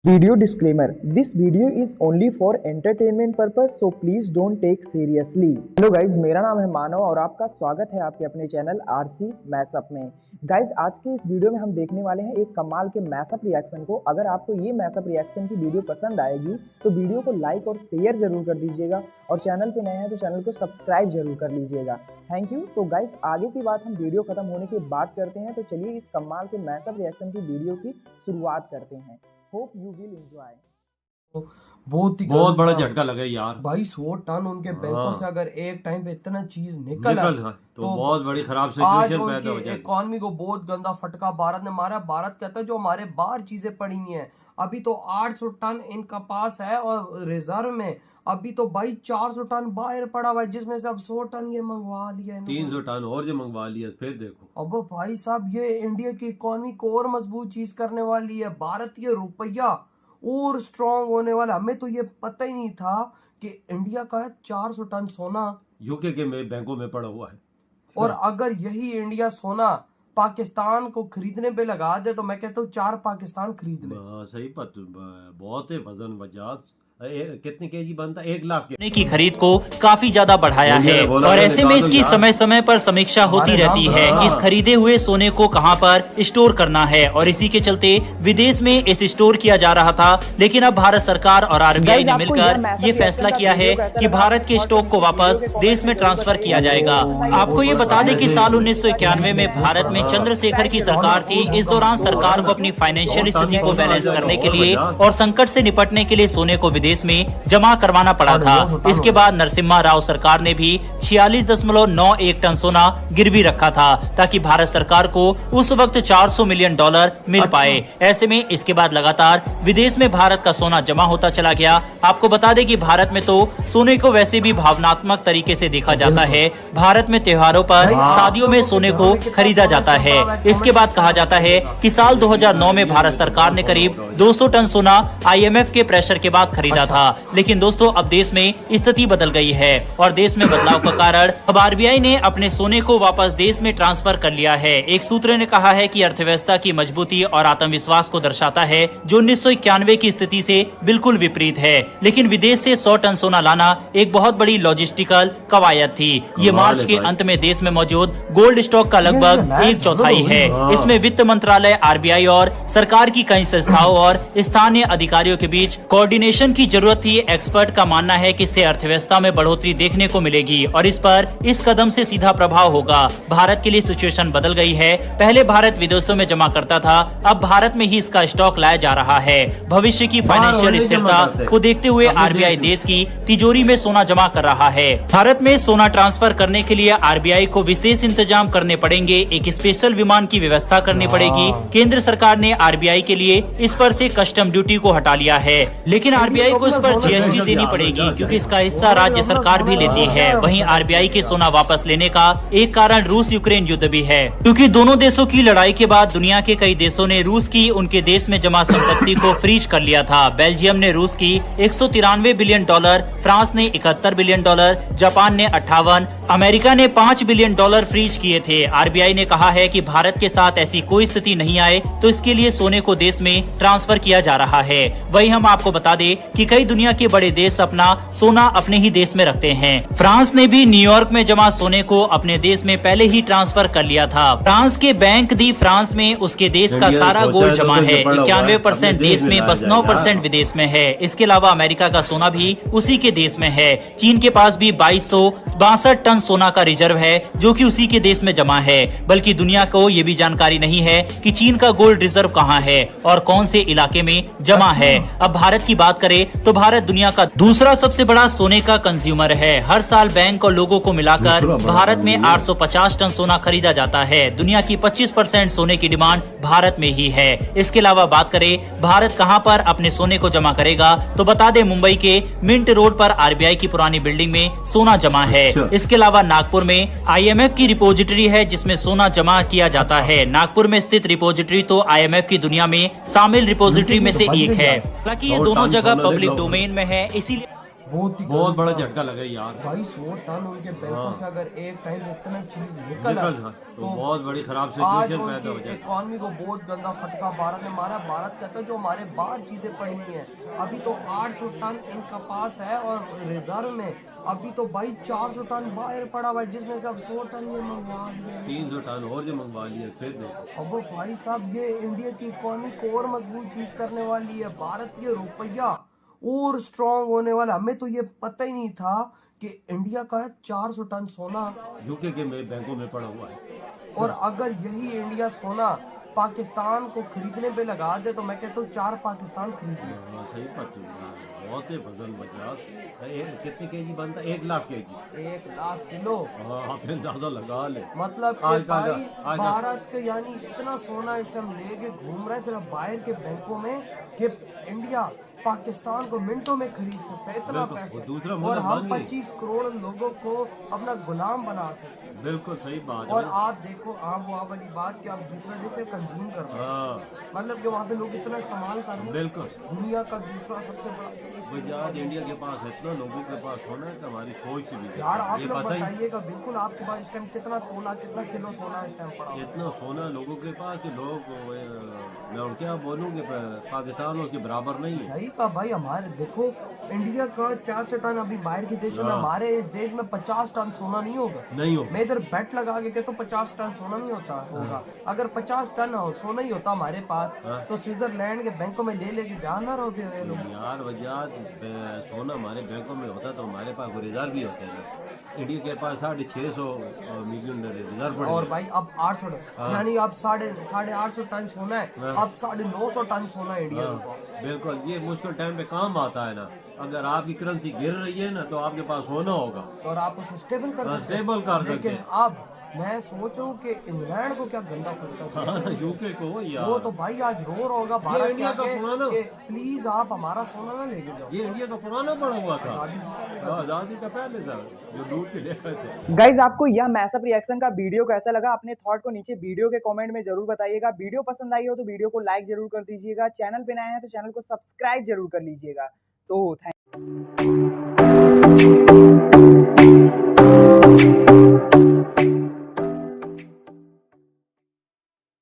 Video disclaimer: This video is only for entertainment purpose, so please don't take seriously. Hello guys, मेरा नाम है मानव और आपका स्वागत है आपके अपने चैनल आरसी मैशअप में। गाइज, आज के इस वीडियो में हम देखने वाले हैं एक कमाल के मैशअप रिएक्शन को। अगर आपको ये मैशअप रिएक्शन की वीडियो पसंद आएगी तो वीडियो को लाइक और शेयर जरूर कर दीजिएगा और चैनल पे नए हैं तो चैनल को सब्सक्राइब जरूर कर लीजिएगा। Thank you. तो गाइज, आगे की बात हम वीडियो खत्म होने के बाद करते हैं, तो चलिए इस कमाल के मैशअप रिएक्शन की वीडियो की शुरुआत करते हैं। Hope you will enjoy. बहुत बड़ा झटका लगा यार भाई। 100 टन उनके बैंकों से अगर एक टाइम पे इतना चीज निकल तो बहुत बड़ी खराब आज सिचुएशन पैदा हो जाएगी। इकोनॉमी को बहुत गंदा फटका भारत ने मारा। भारत कहता है जो हमारे बाहर चीजें पड़ी हुई हैं, अभी तो 800 टन इनका पास है और रिजर्व में अभी तो भाई 400 टन बाहर पड़ा हुआ है, जिसमें से अब 100 टन ये मंगवा लिया है। 300 टन और जो मंगवा लिया फिर देखो। अब भाई साहब, ये इंडिया की इकोनॉमी को और मजबूत चीज करने वाली है। भारतीय रुपया और स्ट्रांग होने वाला। हमें तो ये पता ही नहीं था कि इंडिया का 400 टन सोना यूके के बैंकों में पड़ा हुआ है। और अगर यही इंडिया सोना पाकिस्तान को खरीदने पे लगा दे तो मैं कहता हूँ 4 पाकिस्तान खरीद ले। सही बहुत है। वजन वजह कितने केजी बनता? 1 लाख की खरीद को काफी ज्यादा बढ़ाया है और ऐसे में इसकी समय समय पर समीक्षा होती रहती है कि इस खरीदे हुए सोने को कहां पर स्टोर करना है और इसी के चलते विदेश में इस स्टोर किया जा रहा था। लेकिन अब भारत सरकार और आरबीआई ने मिलकर ये फैसला किया है कि भारत के स्टॉक को वापस देश में ट्रांसफर किया जाएगा। आपको ये बता दें कि साल 1991 में भारत में चंद्रशेखर की सरकार थी। इस दौरान सरकार को अपनी फाइनेंशियल स्थिति को बैलेंस करने के लिए और संकट से निपटने के लिए सोने को विदेश में जमा करवाना पड़ा था। इसके बाद नरसिम्हा राव सरकार ने भी 46.91 टन सोना गिरवी रखा था ताकि भारत सरकार को उस वक्त $400 मिलियन मिल पाए। ऐसे में इसके बाद लगातार विदेश में भारत का सोना जमा होता चला गया। आपको बता दें कि भारत में तो सोने को वैसे भी भावनात्मक तरीके से देखा जाता है। भारत में त्योहारों पर, शादियों में सोने को खरीदा जाता है। इसके बाद कहा जाता है कि साल 2009 में भारत सरकार ने करीब 200 टन सोना IMF के प्रेशर के बाद खरीदा था। लेकिन दोस्तों, अब देश में स्थिति बदल गई है और देश में बदलाव का कारण अब आरबीआई ने अपने सोने को वापस देश में ट्रांसफर कर लिया है। एक सूत्र ने कहा है कि अर्थव्यवस्था की मजबूती और आत्मविश्वास को दर्शाता है, जो 1991 की स्थिति से बिल्कुल विपरीत है। लेकिन विदेश से 100 टन सोना लाना एक बहुत बड़ी लॉजिस्टिकल कवायद थी। ये मार्च के अंत में देश में मौजूद गोल्ड स्टॉक का लगभग 1/4 है। इसमें वित्त मंत्रालय, आरबीआई और सरकार की कई संस्थाओं और स्थानीय अधिकारियों के बीच कोऑर्डिनेशन की जरूरत थी। एक्सपर्ट का मानना है कि इससे अर्थव्यवस्था में बढ़ोतरी देखने को मिलेगी और इस कदम से सीधा प्रभाव होगा। भारत के लिए सिचुएशन बदल गई है। पहले भारत विदेशों में जमा करता था, अब भारत में ही इसका स्टॉक लाया जा रहा है। भविष्य की फाइनेंशियल स्थिरता को देखते हुए आरबीआई देश की तिजोरी में सोना जमा कर रहा है। भारत में सोना ट्रांसफर करने के लिए आरबीआई को विशेष इंतजाम करने पड़ेंगे। एक स्पेशल विमान की व्यवस्था करनी पड़ेगी। केंद्र सरकार ने आरबीआई के लिए इस पर से कस्टम ड्यूटी को हटा लिया है, लेकिन आरबीआई को इस पर जीएसटी देनी पड़ेगी क्योंकि इसका हिस्सा राज्य सरकार भी लेती है। वहीं आरबीआई के सोना वापस लेने का एक कारण रूस यूक्रेन युद्ध भी है, क्योंकि दोनों देशों की लड़ाई के बाद दुनिया के कई देशों ने रूस की उनके देश में जमा संपत्ति को फ्रीज कर लिया था। बेल्जियम ने रूस की $193 बिलियन, फ्रांस ने $71 बिलियन, जापान ने 58, अमेरिका ने $5 बिलियन फ्रीज किए थे। आरबीआई ने कहा है कि भारत के साथ ऐसी कोई स्थिति नहीं आए तो इसके लिए सोने को देश में ट्रांसफर किया जा रहा है। वही हम आपको बता दें कि कई दुनिया के बड़े देश अपना सोना अपने ही देश में रखते हैं। फ्रांस ने भी न्यूयॉर्क में जमा सोने को अपने देश में पहले ही ट्रांसफर कर लिया था। फ्रांस के बैंक दी फ्रांस में उसके देश का सारा गोल्ड जमा है। 91% देश में, बस 9% विदेश में है। इसके अलावा अमेरिका का सोना भी उसी के देश में है। चीन के पास भी 2262 टन सोना का रिजर्व है जो कि उसी के देश में जमा है। बल्कि दुनिया को ये भी जानकारी नहीं है कि चीन का गोल्ड रिजर्व कहाँ है और कौन से इलाके में जमा है। अब भारत की बात करें तो भारत दुनिया का दूसरा सबसे बड़ा सोने का कंज्यूमर है। हर साल बैंक और लोगों को मिलाकर भारत में 850 टन सोना खरीदा जाता है। दुनिया की 25% सोने की डिमांड भारत में ही है। इसके अलावा बात करें भारत कहां पर अपने सोने को जमा करेगा तो बता दें मुंबई के मिंट रोड पर आरबीआई की पुरानी बिल्डिंग में सोना जमा है। इसके अलावा नागपुर में IMF की रिपोजिटरी है जिसमें सोना जमा किया जाता है। नागपुर में स्थित रिपोजिटरी तो IMF की दुनिया में शामिल रिपोजिटरी में से एक है। हालांकि ये दोनों जगह पब्लिक डोमेन में है, इसीलिए बहुत बड़ा झटका लगा यार भाई 100 टन उनके बैंकों हाँ। से अगर एक टाइम इतना चीज निकल निकल आए, तो बहुत बड़ी खराब आज सिचुएशन पैदा हो उनकी जाए। इकॉनमी को बहुत गंदा फटका भारत ने मारा। भारत कहता है जो हमारे बाहर चीजें पड़ी हुई हैं, अभी तो 800 टन इनका पास है और रिजर्व में अभी तो भाई 400 टन बाहर पड़ा हुआ है, जिसमें से अब 100 टन ये मंगवा लिए, 300 टन और जो मंगवा लिए फिर देखो। अब वो भाई साहब ये इंडिया की इकोनॉमी को और मजबूत चीज करने वाली है। भारत ये रुपया और स्ट्रांग होने वाला। हमें तो ये पता ही नहीं था कि इंडिया का 400 टन सोना, यूके के बैंकों में पड़ा हुआ है। और अगर यही इंडिया सोना पाकिस्तान को खरीदने पे लगा दे तो मैं कहता हूँ 4 पाकिस्तान खरीद ले। हाँ, सही बात है। बहुत ही वजन वजह कितने केजी बनता है? 1 लाख केजी, 1 लाख किलो। हाँ आपने अंदाजा लगा ले। मतलब कि आज का- भाई आज का- भारत के यानी इतना सोना इस टाइम लेके घूम रहा है सिर्फ बाहर के बैंकों में कि इंडिया पाकिस्तान को मिनटों में खरीद सकता है, इतना बिल्कुल, पैसा। वो दूसरा और मुल्क हम बन गए। 25 करोड़ लोगों को अपना गुलाम बना सकते हैं। बिल्कुल सही बात और है। आप देखो आप वहाँ वाली बात कि आप दूसरा देश से कंज्यूम कर रहे हैं, हाँ मतलब कि वहाँ पे लोग इतना इस्तेमाल कर रहे हैं। बिल्कुल। दुनिया का दूसरा सबसे बड़ा देश है। गुजरात इंडिया के पास इतना लोगों के पास होना है कि हमारी सोच से भी यार आप ये लोग पता ही बताइएगा बिल्कुल आपके पास इस टाइम कितना तोला कितना किलो सोना इस टाइम पड़ा हुआ है? इतना सोना लोगों के पास कि लोग मैं और क्या बोलूँ कि पाकिस्तान उसके बराबर नहीं है। सही कहा भाई। हमारे देखो इंडिया का 400 टन अभी बाहर के देशों में, हाँ। हमारे इस देश में 50 टन सोना नहीं होगा। नहीं हो मैं इधर बेट लगा के कहता हूँ 50 टन सोना नहीं होता होगा। अगर 50 टन सोना ही होता हमारे पास हाँ। तो स्विट्जरलैंड के बैंकों में ले लेके जाना रहोगे ये लोग। यार वजह सोना हमारे बैंकों में होता तो हमारे पास रिजर्व भी होते हैं। इंडिया के पास 650 मिलियन रिजर्व पड़े और हैं। भाई अब 800 टन, हाँ। यानी अब साढ़े 850 टन सोना है, हाँ। अब 950 टन सोना है इंडिया हाँ, के पास। बिल्कुल। ये मुश्किल टाइम पे काम आता है ना। अगर आपकी करेंसी गिर रही है ना तो आपके पास होना होगा। और आप उसे स्टेबल कर हाँ, सकते हैं। स्टेबल कर सकते लेकिन हैं। अब मैं सोच रहा हूँ कि इंग्लैंड को क्या गंदा फटका हाँ, दिया। यूके को यार वो तो भाई आज रो रहा होगा भारत इंडिया के का आगे पुराना- कि प्लीज आप हमारा सोना ना लेके जाओ। ये इंडिया का पुराना पड़ा हुआ था। आजादी से पहले का। आजादी का पहले था जो लूट के ले गए थे। गाइज आपको यह मैसअप रिएक्शन का वीडियो कैसा लगा? अपने थॉट को नीचे वीडियो के कमेंट में जरूर बताइएगा। वीडियो पसंद आई हो तो वीडियो को लाइक जरूर कर दीजिएगा। चैनल पे नए हैं तो चैनल को सब्सक्राइब जरूर कर लीजिएगा। तो थैंक